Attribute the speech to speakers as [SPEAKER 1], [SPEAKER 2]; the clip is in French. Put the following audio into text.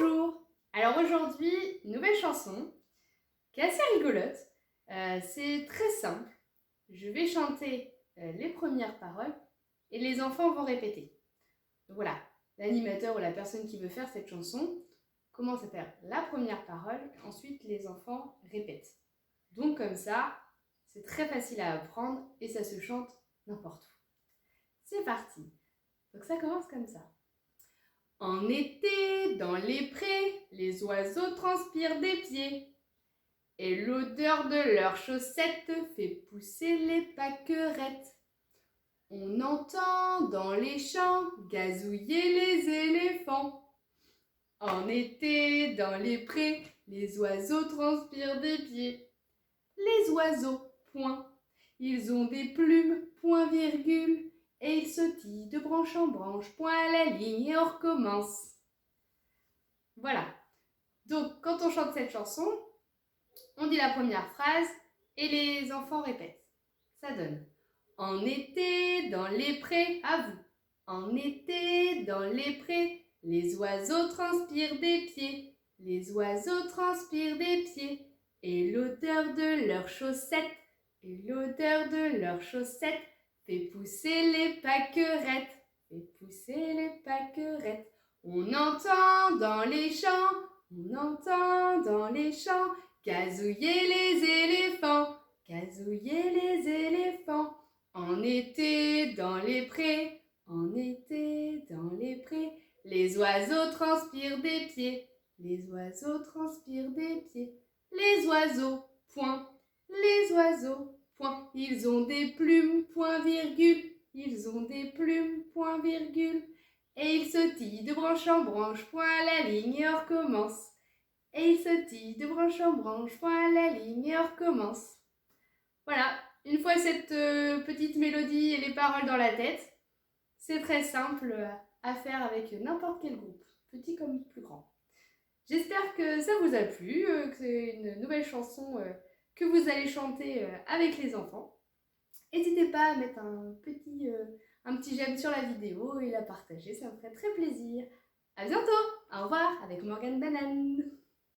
[SPEAKER 1] Bonjour! Alors aujourd'hui, une nouvelle chanson qui est assez rigolote. C'est très simple. Je vais chanter les premières paroles et les enfants vont répéter. Donc voilà, l'animateur ou la personne qui veut faire cette chanson commence à faire la première parole, ensuite les enfants répètent. Donc comme ça, c'est très facile à apprendre et ça se chante n'importe où. C'est parti! Donc ça commence comme ça. En été, dans les prés, les oiseaux transpirent des pieds. Et l'odeur de leurs chaussettes fait pousser les pâquerettes. On entend dans les champs gazouiller les éléphants. En été, dans les prés, les oiseaux transpirent des pieds. Les oiseaux, point. Ils ont des plumes, point virgule. Et ils sautillent de branche en branche, point à la ligne et on recommence. Voilà. Donc, quand on chante cette chanson, on dit la première phrase et les enfants répètent. Ça donne: en été, dans les prés, à vous. En été, dans les prés, les oiseaux transpirent des pieds. Les oiseaux transpirent des pieds. Et l'odeur de leurs chaussettes, fait pousser les pâquerettes. Fait pousser les pâquerettes. On entend dans les champs gazouiller les éléphants, En été, dans les prés, les oiseaux transpirent des pieds, Les oiseaux, point. Ils ont des plumes, point virgule. Et ils sautillent de branche en branche, point à la ligne et on recommence. Voilà, une fois cette petite mélodie et les paroles dans la tête, c'est très simple à faire avec n'importe quel groupe, petit comme plus grand. J'espère que ça vous a plu, que c'est une nouvelle chanson que vous allez chanter avec les enfants. N'hésitez pas à mettre un petit j'aime sur la vidéo et la partager, ça me ferait très plaisir. À bientôt, au revoir avec Morgane Banane.